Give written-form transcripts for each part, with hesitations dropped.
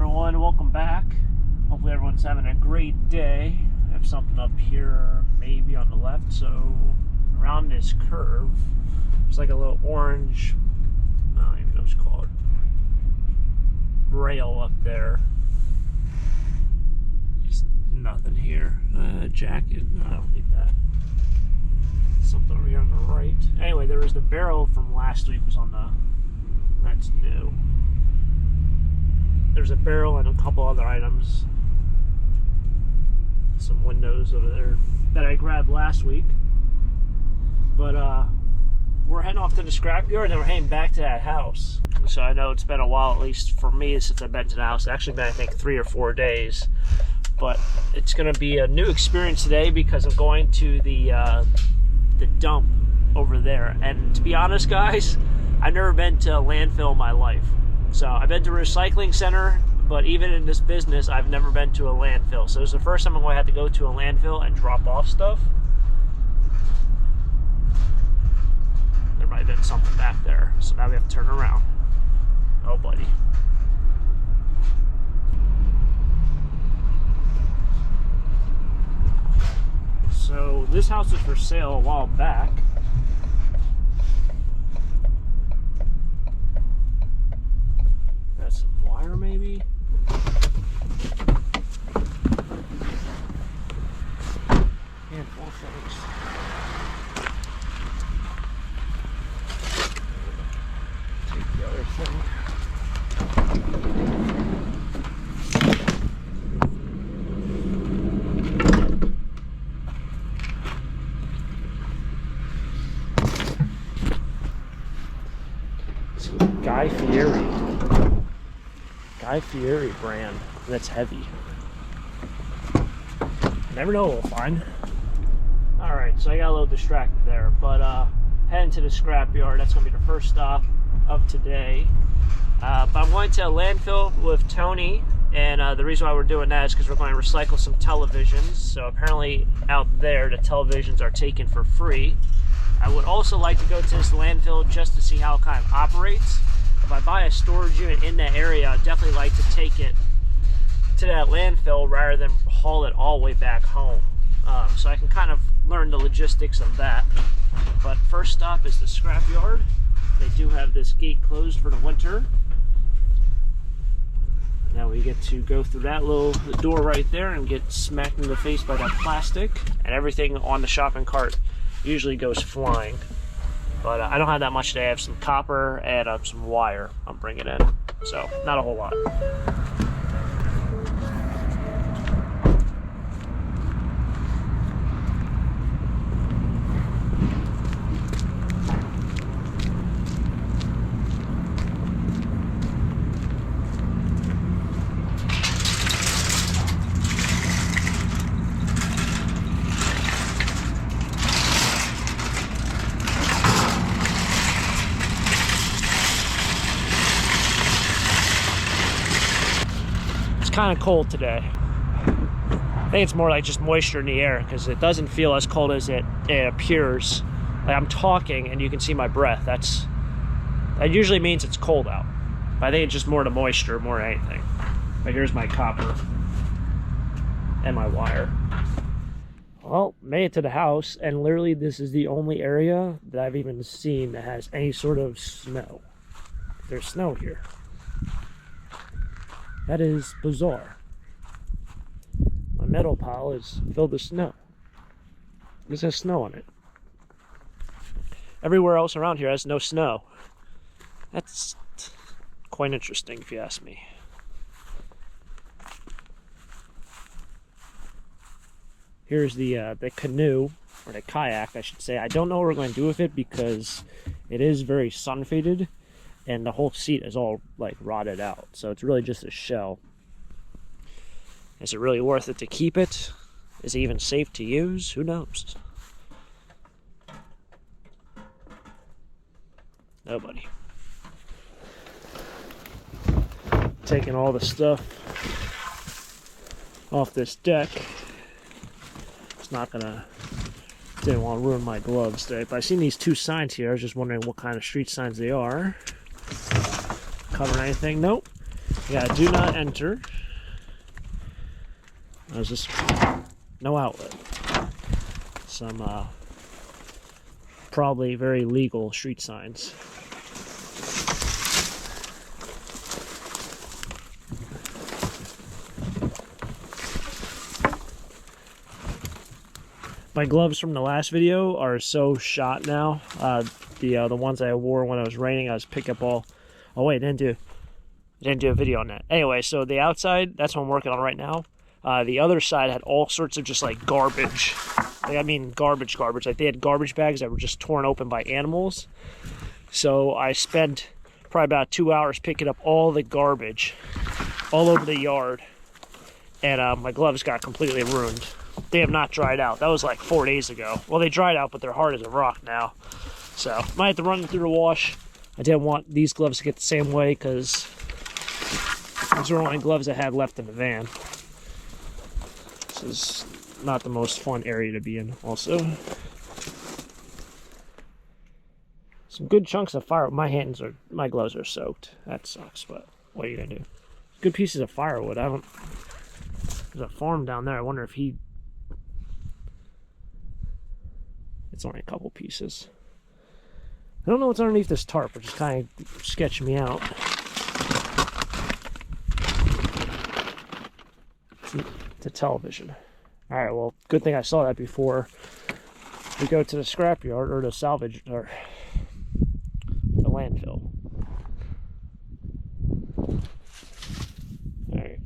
everyone, welcome back. Hopefully everyone's having a great day. I have something up here maybe on the left, so around this curve there's like a little orange, I don't even know what it's called, rail up there. Just nothing here. Jacket, no, I don't need that. Something over here on the right. Anyway, there was the barrel from last week was on the, that's new. There's a barrel and a couple other items. Some windows over there that I grabbed last week. But we're heading off to the scrapyard and then we're heading back to that house. So I know it's been a while, at least for me, since I've been to the house. It's actually been, I think, 3 or 4 days. But it's going to be a new experience today because I'm going to the dump over there. And to be honest, guys, I've never been to a landfill in my life. So I've been to a recycling center, but even in this business, I've never been to a landfill. So it's the first time I'm going to have to go to a landfill and drop off stuff. There might have been something back there, so now we have to turn around. Oh, buddy. So this house was for sale a while back. Got some wire maybe? Handful of things. Take the other thing. Guy Fieri brand that's heavy. Never know what we'll find. Alright, so I got a little distracted there, but heading to the scrapyard. That's going to be the first stop of today. But I'm going to a landfill with Tony, and the reason why we're doing that is because we're going to recycle some televisions. So apparently out there the televisions are taken for free. I would also like to go to this landfill just to see how it kind of operates. If I buy a storage unit in that area, I'd definitely like to take it to that landfill rather than haul it all the way back home. So I can kind of learn the logistics of that. But first stop is the scrapyard. They do have this gate closed for the winter. Now we get to go through that little door right there and get smacked in the face by that plastic, and everything on the shopping cart usually goes flying. But I don't have that much today. I have some copper and some wire I'm bringing in. So, not a whole lot. Kind of cold today. I think it's more like just moisture in the air because it doesn't feel as cold as it appears. Like I'm talking and you can see my breath. That usually means it's cold out. But I think it's just more the moisture more than anything. But here's my copper and my wire. Well, made it to the house, and literally this is the only area that I've even seen that has any sort of snow. There's snow here. That is bizarre. My metal pile is filled with snow. This has snow on it. Everywhere else around here has no snow. That's quite interesting if you ask me. Here's the canoe, or the kayak I should say. I don't know what we're going to do with it because it is very sun faded. And the whole seat is all like rotted out, so it's really just a shell. Is it really worth it to keep it? Is it even safe to use? Who knows? Nobody. Taking all the stuff off this deck. It's not gonna, didn't want to ruin my gloves today, but I seen these 2 signs here. I was just wondering what kind of street signs they are. Cover anything? Nope. Yeah, do not enter. There's just no outlet. Some probably very legal street signs. My gloves from the last video are so shot now. The ones I wore when it was raining, I was picking up all. Oh wait, I didn't do a video on that. Anyway, so the outside, that's what I'm working on right now. The other side had all sorts of just like garbage. Like, I mean garbage. Like they had garbage bags that were just torn open by animals. So I spent probably about 2 hours picking up all the garbage all over the yard. And my gloves got completely ruined. They have not dried out. That was like 4 days ago. Well, they dried out, but they're hard as a rock now. So, might have to run them through the wash. I didn't want these gloves to get the same way because these are the only gloves I had left in the van. This is not the most fun area to be in, also. Some good chunks of fire. My gloves are soaked. That sucks, but what are you gonna do? Good pieces of firewood. There's a farm down there. I wonder if it's only a couple pieces. I don't know what's underneath this tarp, which is kind of sketching me out. It's a television. Alright, well, good thing I saw that before we go to the scrapyard or the salvage or the landfill. Alright.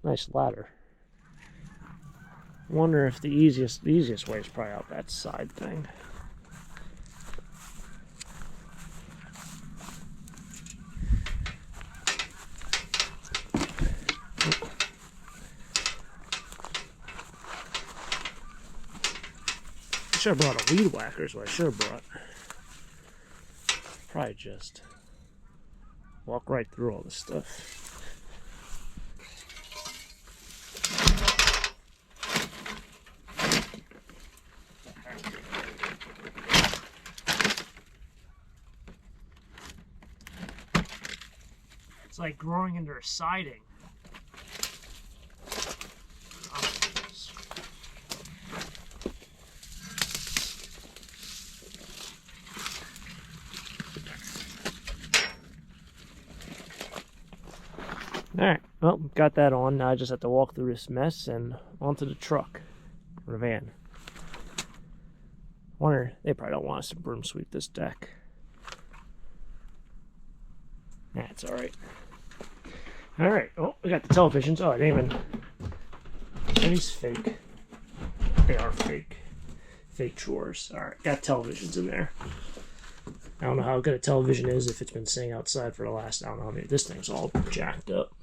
Nice ladder. Wonder if the easiest way is probably out that side thing. I should have brought a weed whacker, is what I should have brought. Probably just walk right through all this stuff. It's like growing into a siding. Alright, well, got that on. Now I just have to walk through this mess and onto the truck, or the van. Wonder, they probably don't want us to broom sweep this deck. That's alright. Alright, oh, we got the televisions. Oh, I didn't even... These fake. They are fake. Fake drawers. Alright, got televisions in there. I don't know how good a television is if it's been sitting outside for the last, I don't know, I mean, this thing's all jacked up.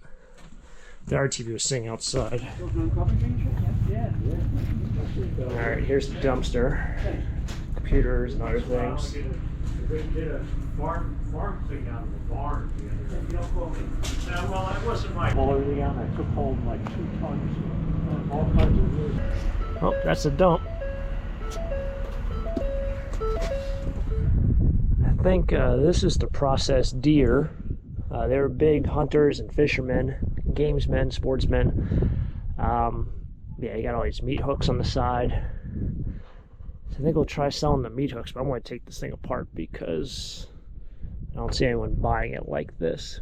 The RTV was sitting outside. Alright, here's the dumpster. Computers and other things. They did a farm thing out of the barn the other day. Well, that wasn't my Pull everything out. I took home like 2 tons. All kinds of wood. Oh, that's a dump. I think this is to process deer. They were big hunters and fishermen, gamesmen, sportsmen. Yeah, you got all these meat hooks on the side. So I think we'll try selling the meat hooks, but I'm going to take this thing apart because I don't see anyone buying it like this.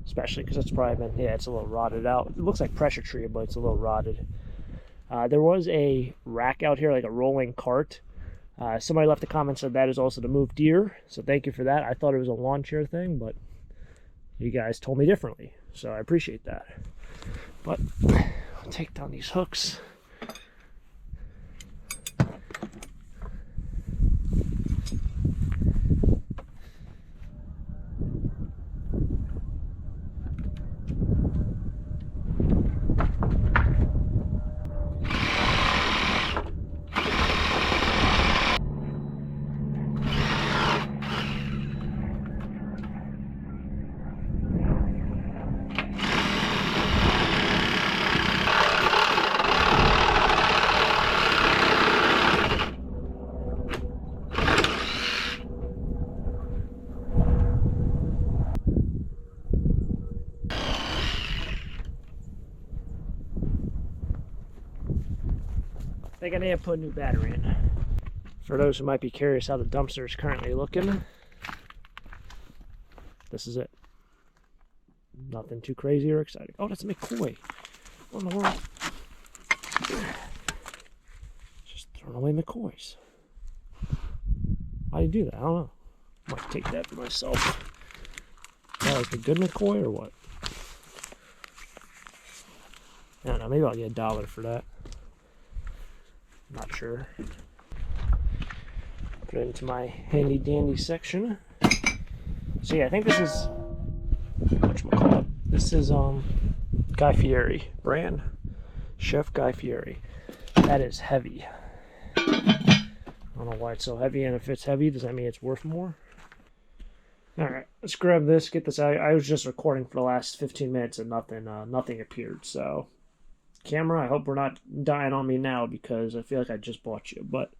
Especially because it's probably been, yeah, it's a little rotted out. It looks like pressure treated, but it's a little rotted. There was a rack out here, like a rolling cart. Somebody left a comment, said that is also to move deer, so thank you for that. I thought it was a lawn chair thing, but you guys told me differently, so I appreciate that. But I'll take down these hooks. think I need to put a new battery in. For those who might be curious how the dumpster is currently looking, this is it. Nothing too crazy or exciting. Oh, that's a McCoy. What in the world? Just throwing away McCoys. How do you do that? I don't know. Might take that for myself. Like a good McCoy or what? I don't know. Maybe I'll get $1 for that. Not sure. Put it into my handy dandy section. So yeah, I think this is whatchamacallit. This is Guy Fieri brand. Chef Guy Fieri. That is heavy. I don't know why it's so heavy, and if it's heavy, does that mean it's worth more? Alright, let's grab this, get this out. I was just recording for the last 15 minutes and nothing appeared, so camera, I hope we're not dying on me now because I feel like I just bought you, but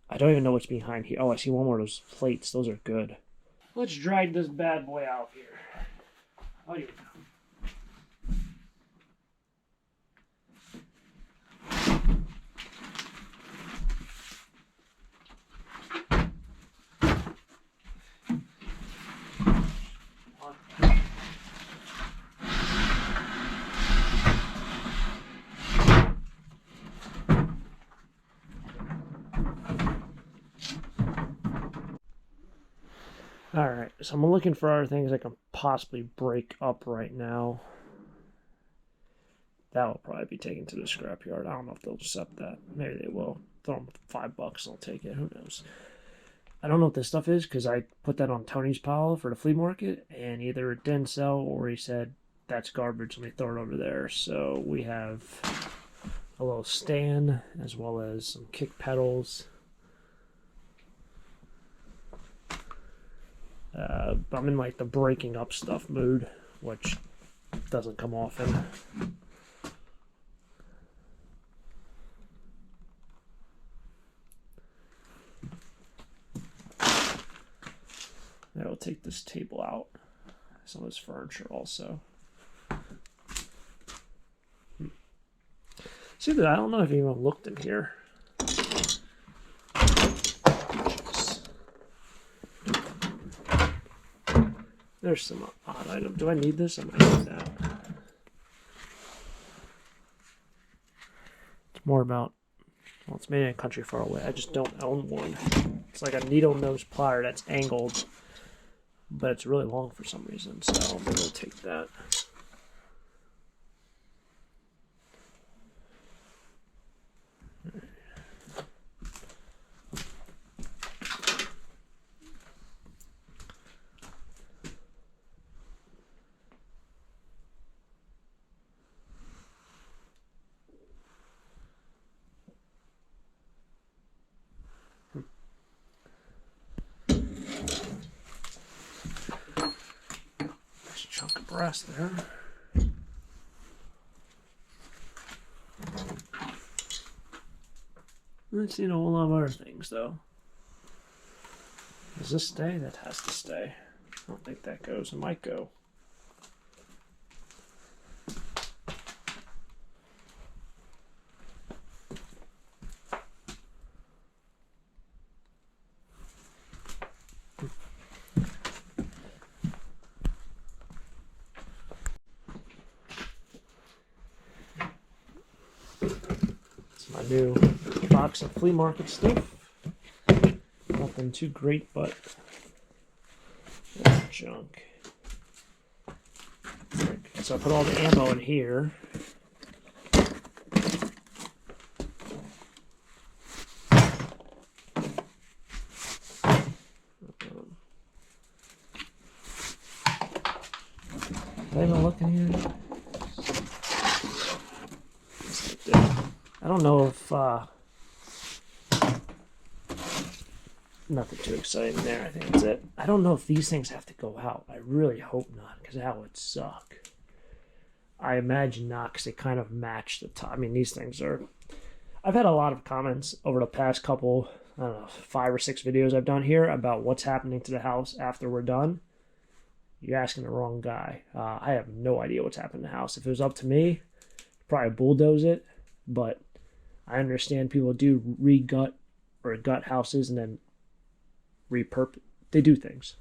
I don't even know what's behind here. Oh, I see one more of those plates. Those are good. Let's drag this bad boy out here. Oh, here we go. Alright, so I'm looking for other things I can possibly break up right now. That will probably be taken to the scrapyard. I don't know if they'll accept that. Maybe they will. Throw them $5, I'll take it. Who knows? I don't know what this stuff is because I put that on Tony's pile for the flea market, and either it didn't sell or he said, that's garbage, let me throw it over there. So we have a little stand as well as some kick pedals. I'm in like the breaking up stuff mood, which doesn't come often. I'll take this table out. Some of this furniture also. See that? I don't know if anyone looked in here. There's some odd item. Do I need this? I might need that. It's more about, well, it's made in a country far away. I just don't own one. It's like a needle nose plier that's angled, but it's really long for some reason. So maybe we'll take that. Chunk of brass there. I've seen a whole lot of other things though. Does this stay? That has to stay. I don't think that goes. It might go. My new box of flea market stuff. Nothing too great, but that's junk. So I put all the ammo in here. Did I even look in here? I don't know if, nothing too exciting there, I think that's it. I don't know if these things have to go out. I really hope not, because that would suck. I imagine not, because they kind of match the top. I mean, these things are... I've had a lot of comments over the past couple, I don't know, 5 or 6 videos I've done here about what's happening to the house after we're done. You're asking the wrong guy. I have no idea what's happening to the house. If it was up to me, I'd probably bulldoze it, but I understand people do re-gut or gut houses and then repurpose. They do things.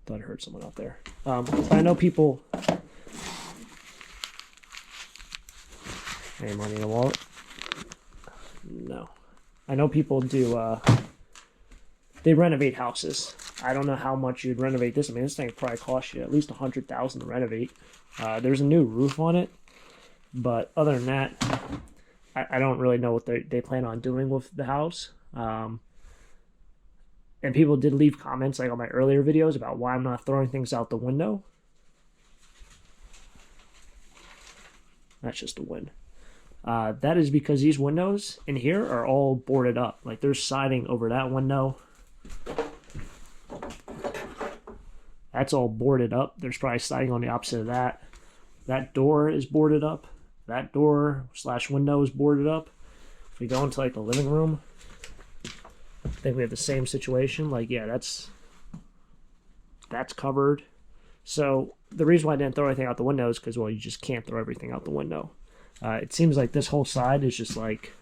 Thought I heard someone out there. I know people. Any money in the wallet? No. I know people do. They renovate houses. I don't know how much you'd renovate this. I mean, this thing probably cost you at least $100,000 to renovate. There's a new roof on it, but other than that, I don't really know what they plan on doing with the house. And people did leave comments like on my earlier videos about why I'm not throwing things out the window. That's just a win. That is because these windows in here are all boarded up. Like there's siding over that window. That's all boarded up. There's probably siding on the opposite of that. That door is boarded up. That door / window is boarded up. If we go into like the living room, I think we have the same situation. Like, yeah, that's covered. So the reason why I didn't throw anything out the window is because, well, you just can't throw everything out the window. It seems like this whole side is just like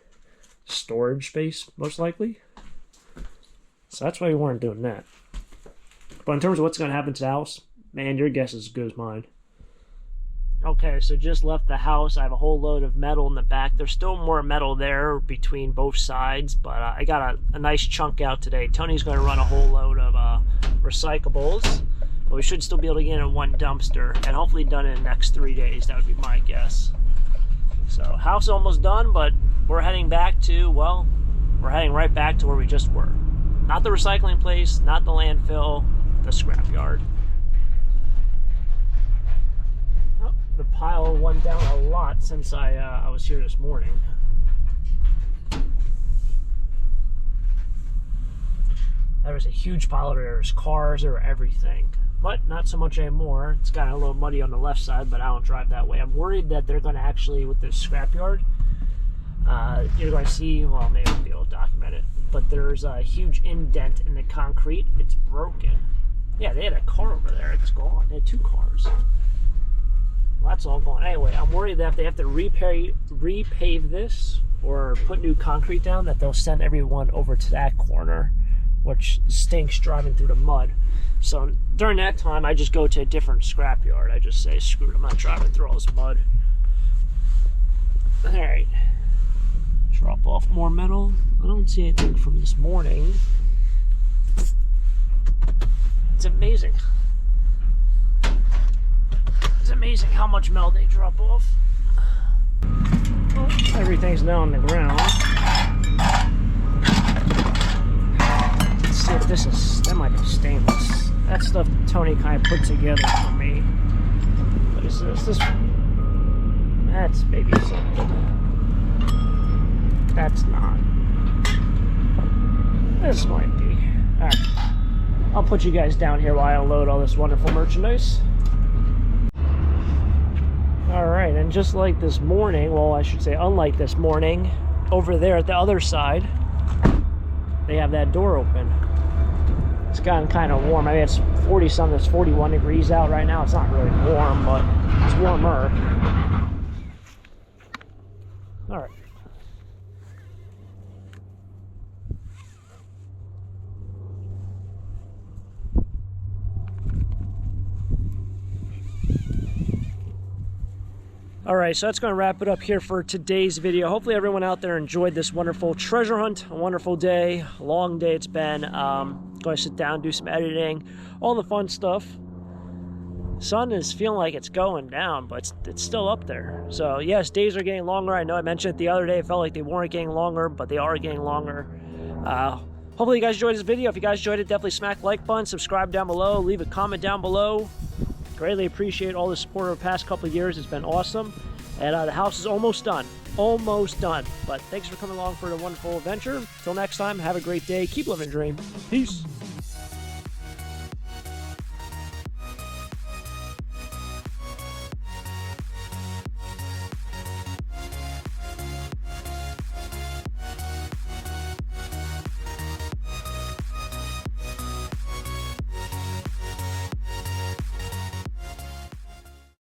storage space, most likely. So that's why we weren't doing that. But in terms of what's going to happen to the house, man, your guess is as good as mine. Okay, so just left the house. I have a whole load of metal in the back. There's still more metal there between both sides, but I got a nice chunk out today. Tony's going to run a whole load of recyclables, but we should still be able to get in one dumpster, and hopefully done in the next 3 days. That would be my guess. So, house almost done, but we're heading back to, well, we're heading right back to where we just were. Not the recycling place, not the landfill, the scrapyard. Oh, the pile went down a lot since I was here this morning. There was a huge pile there. There's cars, there were everything. But not so much anymore. It's gotten a little muddy on the left side, but I don't drive that way. I'm worried that they're going to actually, with this scrapyard, you're going to see, well, maybe I'll be able to document it, but there's a huge indent in the concrete. It's broken. Yeah, they had a car over there. It's gone. They had 2 cars. Well, that's all gone. Anyway, I'm worried that if they have to repave this or put new concrete down, that they'll send everyone over to that corner, which stinks driving through the mud. So during that time, I just go to a different scrapyard. I just say, screw it, I'm not driving through all this mud. All right. Drop off more metal. I don't see anything from this morning. It's amazing. It's amazing how much metal they drop off. Well, everything's now on the ground. Let's see if this is, that might be stainless. That stuff Tony kind of put together for me. What is this? That's maybe something. That's not. This might be. Alright. I'll put you guys down here while I unload all this wonderful merchandise. Alright, and just like this morning, well, I should say unlike this morning, over there at the other side, they have that door open. It's gotten kind of warm. I mean, it's 40-something, it's 41 degrees out right now. It's not really warm, but it's warmer. Alright. Alright, so that's going to wrap it up here for today's video. Hopefully everyone out there enjoyed this wonderful treasure hunt. A wonderful day, a long day it's been. Going to sit down, do some editing, all the fun stuff. Sun is feeling like it's going down, but it's still up there. So yes, days are getting longer. I know I mentioned it the other day. It felt like they weren't getting longer, but they are getting longer. Hopefully you guys enjoyed this video. If you guys enjoyed it, definitely smack the like button, subscribe down below, leave a comment down below. Greatly appreciate all the support over the past couple of years. It's been awesome. And the house is almost done. Almost done. But thanks for coming along for the wonderful adventure. Till next time, have a great day. Keep living the dream. Peace.